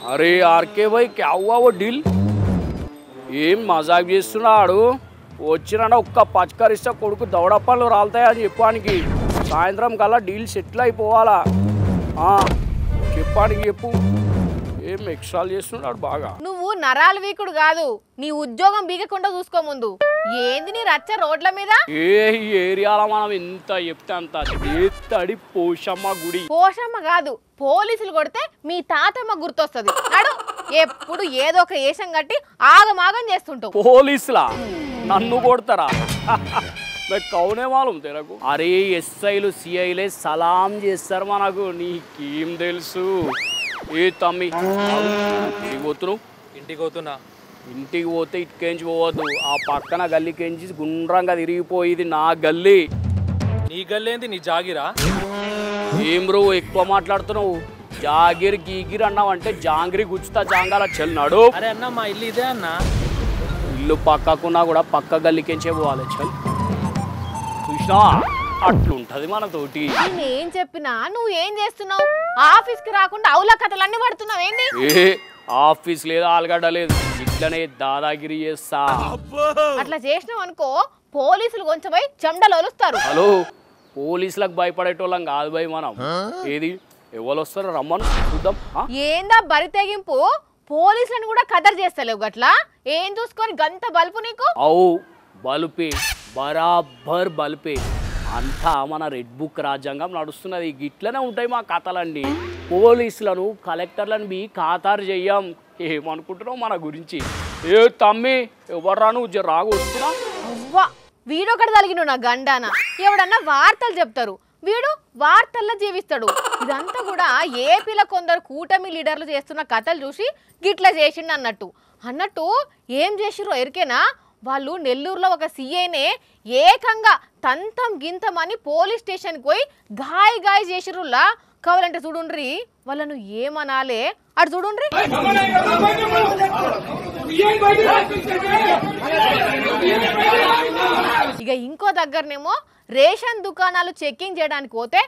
अरे आरके भाई क्या हुआ वो डील ఏం మజాక్ చేస్తున్నాడు వచ్చినా ఒక్క పచ్చకరిస్తా కొడుకు దౌడప్పలు రాలుతాయని చెప్పడానికి సాయంత్రం కల్లా డీల్ సెటిల్ అయిపోవాలా చెప్పడానికి చెప్పు ఏం ఎక్స్ట్రాల్ చేస్తున్నాడు బాగా నువ్వు నరాల వీకుడు కాదు నీ ఉద్యోగం బీగకుండా చూసుకో ముందు ఏంది నీ రచ్చ రోడ్ల మీద ఏరియాలో మనం ఎంత చెప్తే అంత తడి పోషమ్మ గుడి పోషమ్మ కాదు పోలీసులు కొడితే మీ తాతమ్మ గుర్తొస్తుంది నాడు ఎప్పుడు ఏదో ఒక ఏషం కట్టి ఆగమాగం చేస్తుంటావు పోలీసులా నన్ను కొడతారా కౌనే మాలం తెరకు అరే ఎస్ఐలు సిఐలే సలాం చేస్తారు మనకు నీకేం తెలుసు ఏ తమ్మి ఇంటికి పోతున్నావు ఇంటికి పోతున్నా ఇంటికి పోతే ఇటుకెంచి పోవద్దు ఆ పక్కన గల్లీకెంచి గుండ్రంగా తిరిగిపోయేది నా గల్లీ నీ గల్లేంది నీ జాగిరా ఏం బ్రో ఎక్కువ మాట్లాడుతున్నావు జాగిరి గీగిరి అన్నావు అంటే జాంగిరి గుచ్చుతా జాంగాల చెల్లినాడు అరే అన్న మా ఇల్లు ఇదే అన్న ఇల్లు పక్కకున్నా కూడా పక్క గల్లీకెంచే పోవాలి చల్ చూసినా అట్లుంటది మనతోటి నేనేం చెప్పినా నువ్వు ఏం చేస్తున్నావు ఆఫీస్ కి రాకుండా అవుల కథలన్నీ పడుతున్నావు ఏంటి ఏ ఆఫీస్ లేదు ఆలుగడ్డ లేదు ఇట్లనే దాదాగిరి చేస్తా అట్లా చేసినావు అనుకో పోలీసులు కొంచెం పోయి చెమటలు ఒలుస్తారు హలో పోలీసులకు భయపడేటోళ్ళం కాదు భయ్ మనం ఏది ఎవరు వస్తారో రమ్మను చూద్దాం ఏందా బరి తెగింపు పోలీసులను కూడా కదర్ చేస్తలేవు గట్లా ఏం చూసుకొని గంత బలుపు నీకు అవు బలుపే బరాబర్ బలుపే అంతా మన రెడ్ బుక్ రాజ్యాంగం నడుస్తున్నది గిట్లనే ఉంటాయి మా కథలండి పోలీసులను కలెక్టర్లను బి ఖాతారు చెయ్యం ఏమనుకుంటున్నావు మన గురించి ఏ తమ్మి ఎవర్రా నువ్వు రాగు వస్తున్నా అవ్వా వీడొకటి తలిగిన నా గండాన ఎవడన్నా వార్తలు చెప్తారు వీడు వార్తల్లో జీవిస్తాడు ఇదంతా కూడా ఏపీలో కొందరు కూటమి లీడర్లు చేస్తున్న కథలు చూసి గిట్లా చేసిండు అన్నట్టు ఏం చేసిర్రో ఎరికేనా వాళ్ళు నెల్లూరులో ఒక సీఐనే ఏకంగా తంతం గింతమని పోలీస్ స్టేషన్కి పోయి గాయ చేసిరులా కావాలంటే చూడుండ్రి వాళ్ళను ఏమనాలే అటు చూడుండ్రి ఇక ఇంకో దగ్గరనేమో రేషన్ దుకాణాలు చెక్కింగ్ చేయడానికి పోతే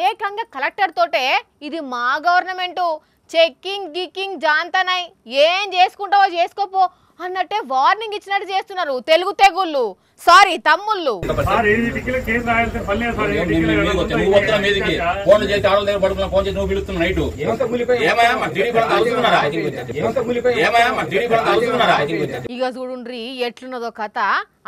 ఏకంగా కలెక్టర్ తోటే ఇది మా గవర్నమెంటు చెక్కింగ్ గిక్కింగ్ జాంతనాయ్ ఏం చేసుకుంటావో చేసుకోపో అన్నట్టే వార్నింగ్ ఇచ్చినట్టు చేస్తున్నారు తెలుగు తెగుళ్ళు సారీ తమ్ముళ్ళు ఇక చూడుండ్రి ఎట్లున్నదో కథ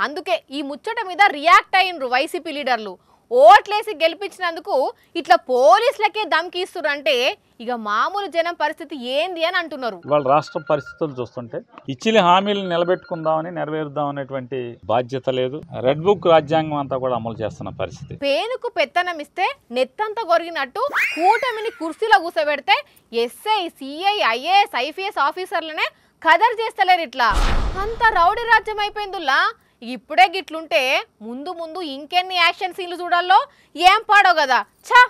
అందుకే ఈ ముచ్చట మీద రియాక్ట్ అయ్యిండ్రు వైసీపీ లీడర్లు ఓట్లేసి గెలిపించినందుకు ఇట్లా పోలీసులకే దమ్కి ఇస్తురంటే ఇక మామూలు జనం పరిస్థితి ఏంది అని అంటున్నారు. వాళ్ళ రాష్ట్ర పరిస్థితులు చూస్తుంటే ఇచ్చిన హామీలను నిలబెట్టుకుందామని నెరవేరుద్దాం అనేటువంటి బాధ్యత లేదు. రెడ్ బుక్ రాజ్యాంగం అంతా కూడా అమలు చేస్తున్న పరిస్థితి. పేనుకు పెత్తనం ఇస్తే నెత్తంతా కొరిగినట్టు కూటమిని కుర్చీలో కూర్చోబెడితే ఎస్ఐ సిఐ ఐఏఎస్ ఐపీఎస్ ఆఫీసర్లనే కదర్ చేస్తలేరు. ఇట్లా అంత రౌడీ రాజ్యం అయిపోయిందిలా. ఇప్పుడే గిట్లుంటే ముందు ముందు ఇంకెన్ని యాక్షన్ సీన్లు చూడాలో ఏం పాడో కదా. ఛా.